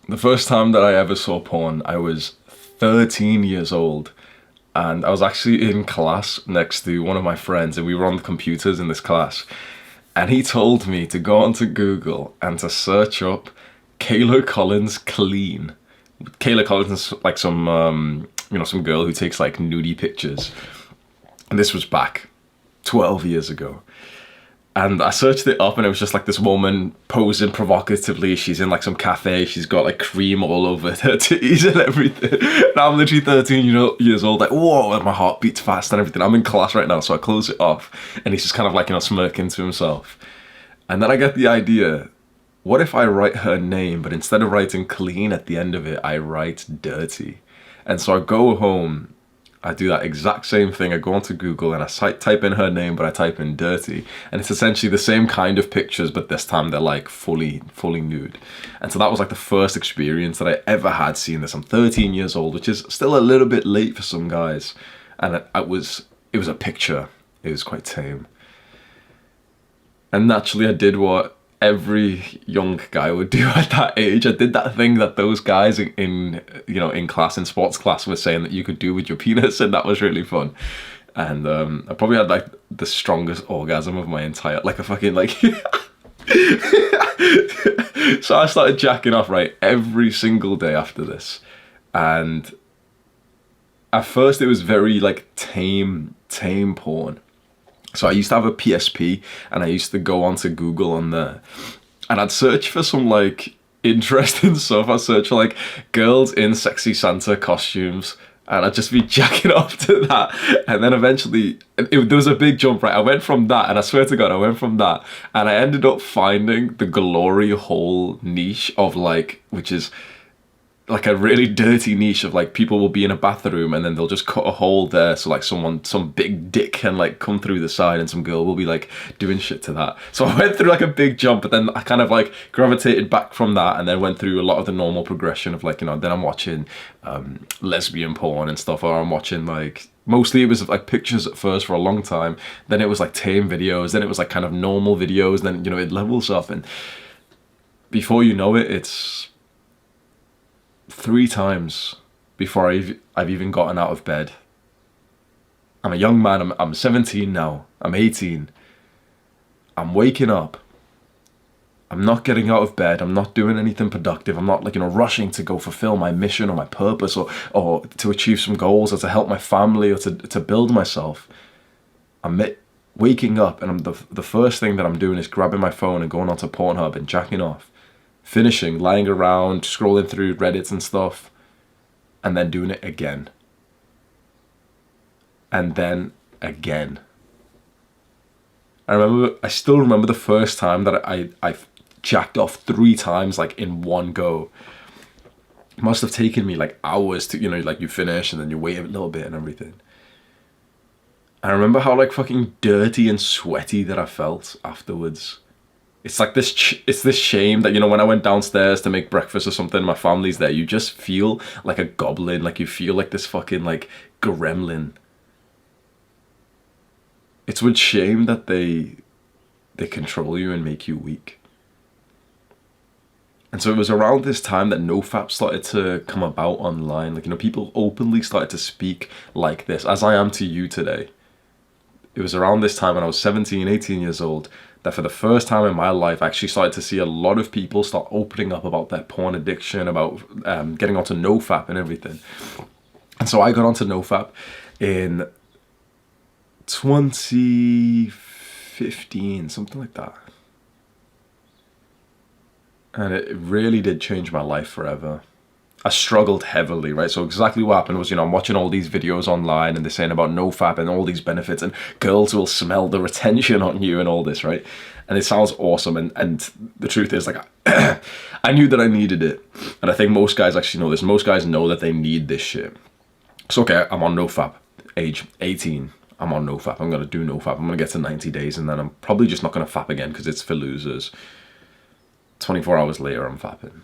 The first time that I ever saw porn, I was 13 years old. And I was actually in class next to one of my friends, and we were on the computers in this class. And he told me to go onto Google and to search up Kayla Collins clean. Kayla Collins is like some, some girl who takes like nudie pictures. And this was back 12 years ago. And I searched it up, and it was just like this woman posing provocatively. She's in like some cafe. She's got like cream all over her titties and everything. And I'm literally 13 years old, like, whoa, and my heart beats fast and everything. I'm in class right now, so I close it off. And he's just kind of like, smirking to himself. And then I get the idea, what if I write her name, but instead of writing clean at the end of it, I write dirty? And so I go home, I do that exact same thing. I go onto Google and I type in her name, but I type in dirty. And it's essentially the same kind of pictures, but this time they're like fully nude. And so that was like the first experience that I ever had seeing this. I'm 13 years old, which is still a little bit late for some guys. And it was a picture. It was quite tame. And naturally I did what every young guy would do at that age. I did that thing that those guys in class, in sports class, were saying that you could do with your penis, and that was really fun. And I probably had like the strongest orgasm of my entire, like a fucking like. So I started jacking off right every single day after this, and at first it was very like tame porn. So I used to have a PSP, and I used to go onto Google on there, and I'd search for some like interesting stuff. I'd search for like girls in sexy Santa costumes, and I'd just be jacking off to that. And then eventually, there was a big jump, right? I went from that, and I swear to God, I went from that, and I ended up finding the glory hole niche of like, which is like a really dirty niche of like people will be in a bathroom and then they'll just cut a hole there so like some big dick can like come through the side, and some girl will be like doing shit to that. So I went through like a big jump, but then I kind of like gravitated back from that, and then went through a lot of the normal progression of like, then I'm watching lesbian porn and stuff, or I'm watching like, mostly it was like pictures at first for a long time, then it was like tame videos, then it was like kind of normal videos, then it levels up, and before you know it, it's 3 times before I've even gotten out of bed. I'm a young man, I'm 17 now, I'm 18. I'm waking up, I'm not getting out of bed, I'm not doing anything productive, I'm not like, rushing to go fulfill my mission or my purpose, or to achieve some goals, or to help my family, or to build myself. I'm waking up, and the first thing that I'm doing is grabbing my phone and going onto Pornhub and jacking off. Finishing, lying around, scrolling through Reddit and stuff, and then doing it again. And then again. I still remember the first time that I jacked off 3 times, like in one go. It must have taken me like hours to, like you finish and then you wait a little bit and everything. I remember how like fucking dirty and sweaty that I felt afterwards. It's like it's this shame that, when I went downstairs to make breakfast or something, my family's there, you just feel like a goblin, like you feel like this fucking like gremlin. It's with shame that they control you and make you weak. And so it was around this time that NoFap started to come about online. Like, people openly started to speak like this, as I am to you today. It was around this time when I was 17, 18 years old, that for the first time in my life, I actually started to see a lot of people start opening up about their porn addiction, about getting onto NoFap and everything. And so I got onto NoFap in 2015, something like that. And it really did change my life forever. I struggled heavily, right? So exactly what happened was, I'm watching all these videos online, and they're saying about NoFap and all these benefits, and girls will smell the retention on you and all this, right? And it sounds awesome. And the truth is, like, I knew that I needed it. And I think most guys actually know this. Most guys know that they need this shit. So, okay, I'm on NoFap, age 18. I'm on NoFap. I'm going to do NoFap. I'm going to get to 90 days, and then I'm probably just not going to fap again because it's for losers. 24 hours later, I'm fapping.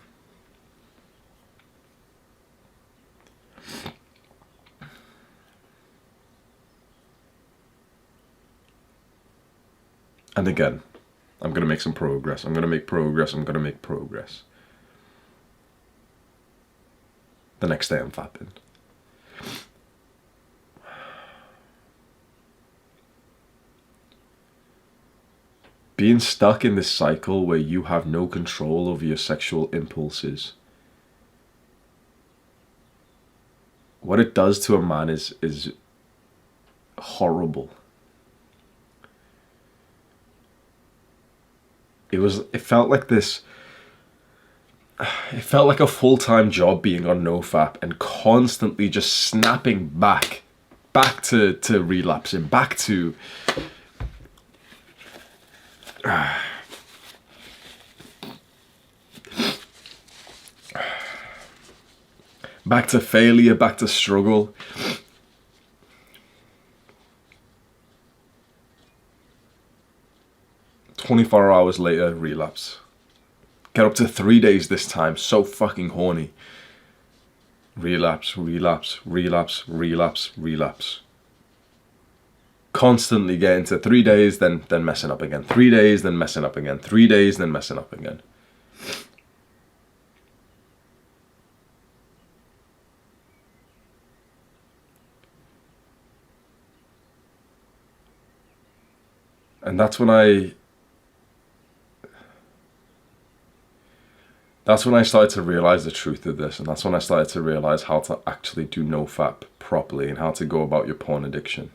And again, I'm going to make some progress. I'm going to make progress. I'm going to make progress. The next day I'm fapping. Being stuck in this cycle where you have no control over your sexual impulses, what it does to a man is horrible. It felt like this. It felt like a full-time job being on NoFap and constantly just snapping back to relapsing, back to back to failure, back to struggle. "24 hours later, relapse. Get up to 3 days this time, so fucking horny. Relapse, relapse, relapse, relapse, relapse. Constantly getting to 3 days, then messing up again. 3 days, then messing up again. 3 days, then messing up again. And that's when I started to realize the truth of this, and that's when I started to realize how to actually do NoFap properly and how to go about your porn addiction.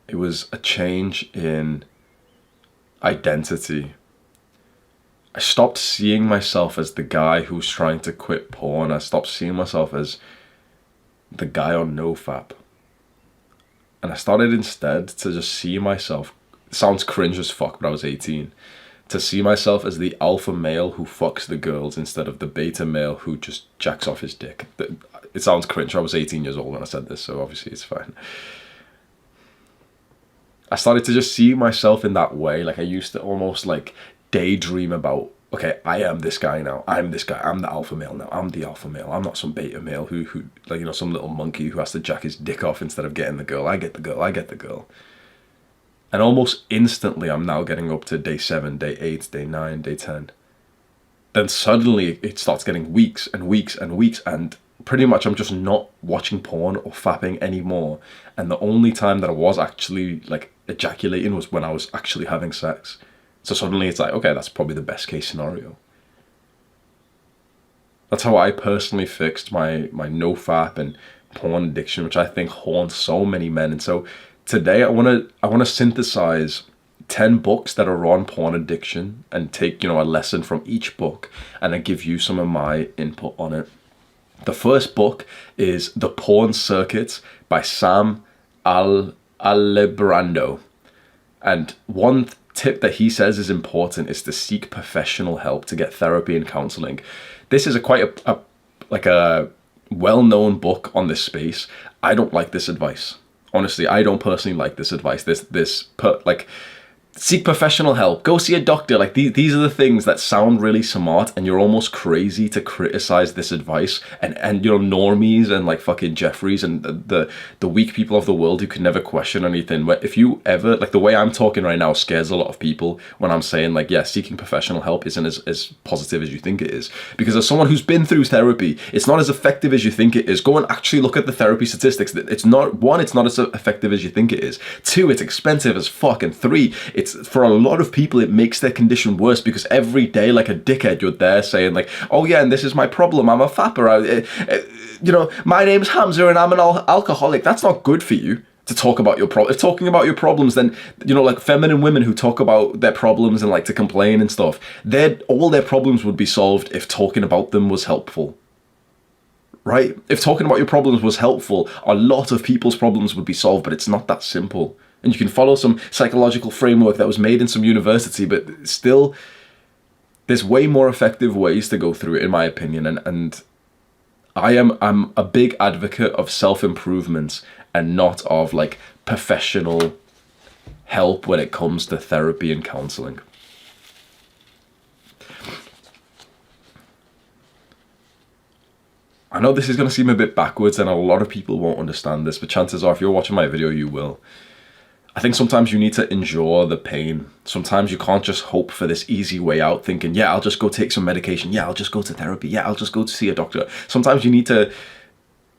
It was a change in identity. I stopped seeing myself as the guy who's trying to quit porn. I stopped seeing myself as the guy on NoFap. And I started instead to just see myself, it sounds cringe as fuck, but I was 18, to see myself as the alpha male who fucks the girls instead of the beta male who just jacks off his dick. It sounds cringe. I was 18 years old when I said this, so obviously it's fine. I started to just see myself in that way. Like I used to almost like daydream about, okay, I am this guy now. I'm this guy. I'm the alpha male now. I'm the alpha male. I'm not some beta male who like, you know, some little monkey who has to jack his dick off instead of getting the girl. I get the girl. I get the girl. And almost instantly, I'm now getting up to day 7, day 8, day 9, day 10. Then suddenly it starts getting weeks and weeks and weeks, and pretty much I'm just not watching porn or fapping anymore. And the only time that I was actually like ejaculating was when I was actually having sex. So suddenly it's like, okay, that's probably the best case scenario. That's how I personally fixed my NoFap and porn addiction, which I think haunts so many men. And so today I wanna synthesize 10 books that are on porn addiction and take, you know, a lesson from each book and then give you some of my input on it. The first book is The Porn Circuit by Sam Alibrando. And one tip that he says is important is to seek professional help, to get therapy and counseling. This is quite a well-known book on this space. I don't like this advice. Honestly, I don't personally like this advice. Seek professional help, go see a doctor. Like these are the things that sound really smart, and you're almost crazy to criticize this advice. And you know, normies and like fucking Jeffries and the weak people of the world who can never question anything. But if you ever, like the way I'm talking right now scares a lot of people when I'm saying like, yeah, seeking professional help isn't as positive as you think it is. Because as someone who's been through therapy, it's not as effective as you think it is. Go and actually look at the therapy statistics. It's not as effective as you think it is. 2, it's expensive as fuck. And 3, for a lot of people, it makes their condition worse because every day, like a dickhead, you're there saying like, oh yeah, and this is my problem. I'm a fapper. You know, my name's Hamza and I'm an alcoholic. That's not good for you to talk about your problem. If talking about your problems, then, you know, like feminine women who talk about their problems and like to complain and stuff, all their problems would be solved if talking about them was helpful. Right? If talking about your problems was helpful, a lot of people's problems would be solved, but it's not that simple. And you can follow some psychological framework that was made in some university, but still, there's way more effective ways to go through it, in my opinion. And I'm a big advocate of self-improvement and not of like professional help when it comes to therapy and counseling. I know this is going to seem a bit backwards and a lot of people won't understand this, but chances are if you're watching my video, you will. I think sometimes you need to endure the pain. Sometimes you can't just hope for this easy way out thinking, yeah, I'll just go take some medication. Yeah, I'll just go to therapy. Yeah, I'll just go to see a doctor. Sometimes you need to,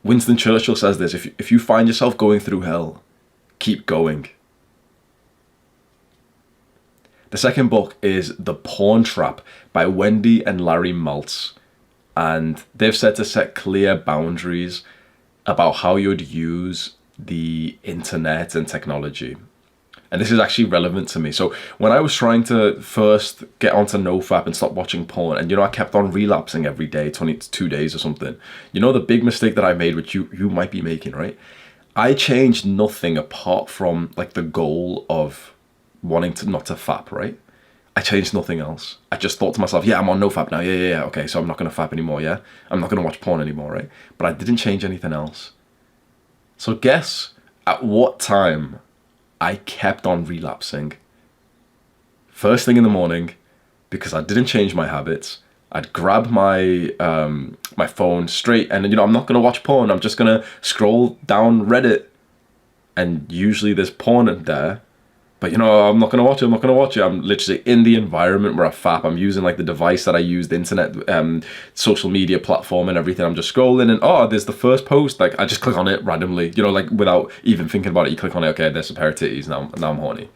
Winston Churchill says this, if you find yourself going through hell, keep going. The second book is The Porn Trap by Wendy and Larry Maltz. And they've said to set clear boundaries about how you'd use the internet and technology. And this is actually relevant to me. So when I was trying to first get onto NoFap and stop watching porn, and I kept on relapsing every day, 22 days or something. The big mistake that I made, which you might be making, right? I changed nothing apart from like the goal of wanting to not to fap, right? I changed nothing else. I just thought to myself, yeah, I'm on NoFap now. Yeah. Okay, so I'm not going to fap anymore, yeah? I'm not going to watch porn anymore, right? But I didn't change anything else. So guess at what time I kept on relapsing? First thing in the morning, because I didn't change my habits. I'd grab my my phone straight, and I'm not gonna watch porn. I'm just gonna scroll down Reddit, and usually there's porn in there. But I'm not gonna watch it. I'm literally in the environment where I fap. I'm using like the device that I use, the internet, social media platform and everything. I'm just scrolling, and there's the first post. Like I just click on it randomly, like without even thinking about it. You click on it. Okay, there's a pair of titties. Now I'm horny.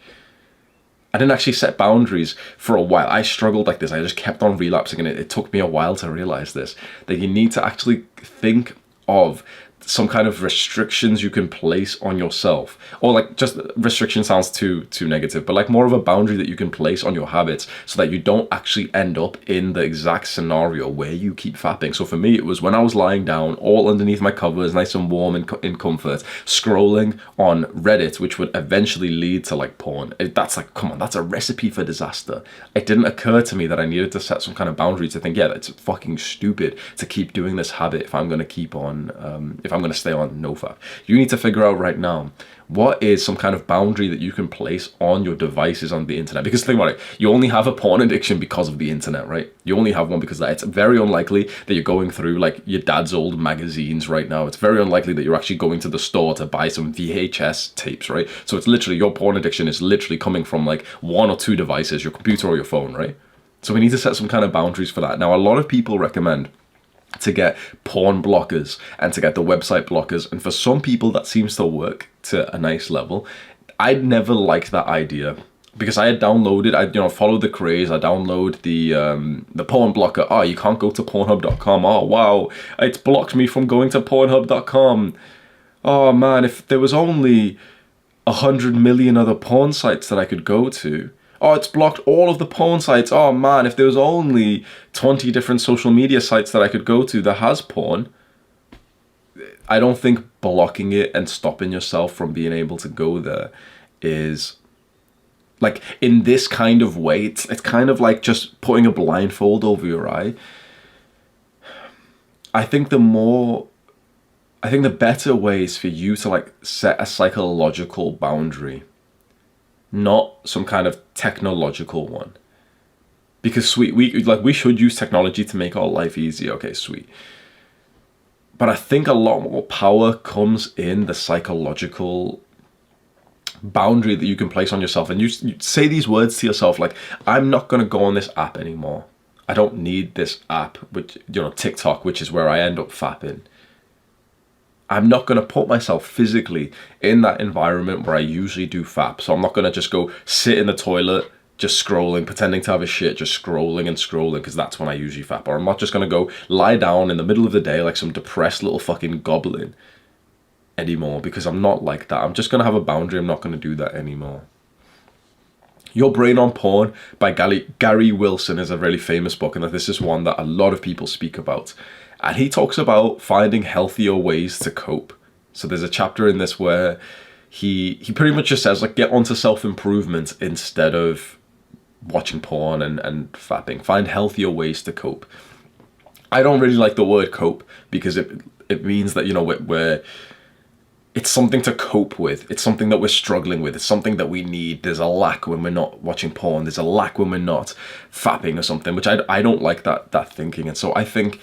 I didn't actually set boundaries for a while. I struggled like this. I just kept on relapsing, and it took me a while to realize this. That you need to actually think of some kind of restrictions you can place on yourself, or like just restriction sounds too negative, but like more of a boundary that you can place on your habits so that you don't actually end up in the exact scenario where you keep fapping. So for me, it was when I was lying down all underneath my covers, nice and warm and in comfort, scrolling on Reddit, which would eventually lead to like porn. That's like, come on, that's a recipe for disaster. It didn't occur to me that I needed to set some kind of boundary to think, yeah, that's fucking stupid to keep doing this habit if I'm going to keep on, if I'm going to stay on NoFap. You need to figure out right now, what is some kind of boundary that you can place on your devices on the internet? Because think about it, you only have a porn addiction because of the internet, right? You only have one because of that. It's very unlikely that you're going through like your dad's old magazines right now. It's very unlikely that you're actually going to the store to buy some VHS tapes, right? So it's literally, your porn addiction is literally coming from like one or two devices, your computer or your phone, right? So we need to set some kind of boundaries for that. Now, a lot of people recommend to get porn blockers and to get the website blockers, and for some people that seems to work to a nice level. I'd never liked that idea because I had downloaded, I followed the craze. I download the porn blocker. Oh, you can't go to Pornhub.com. Oh wow, it's blocked me from going to Pornhub.com. Oh man, if there was only 100 million other porn sites that I could go to. Oh, it's blocked all of the porn sites. Oh man, if there was only 20 different social media sites that I could go to that has porn. I don't think blocking it and stopping yourself from being able to go there is, like, in this kind of way, it's kind of like just putting a blindfold over your eye. I think the better way is for you to like set a psychological boundary, not some kind of technological one. Because sweet, we should use technology to make our life easy. Okay, sweet. But I think a lot more power comes in the psychological boundary that you can place on yourself. And you say these words to yourself like, I'm not going to go on this app anymore. I don't need this app, which, TikTok, which is where I end up fapping. I'm not going to put myself physically in that environment where I usually do fap. So I'm not going to just go sit in the toilet, just scrolling, pretending to have a shit, just scrolling and scrolling, because that's when I usually fap. Or I'm not just going to go lie down in the middle of the day like some depressed little fucking goblin anymore, because I'm not like that. I'm just going to have a boundary. I'm not going to do that anymore. Your Brain on Porn by Gary Wilson is a really famous book, and this is one that a lot of people speak about. And he talks about finding healthier ways to cope. So there's a chapter in this where he pretty much just says, like, get onto self-improvement instead of watching porn and fapping. Find healthier ways to cope. I don't really like the word cope because it means that, we're it's something to cope with. It's something that we're struggling with. It's something that we need. There's a lack when we're not watching porn. There's a lack when we're not fapping or something, which I don't like that thinking. And so I think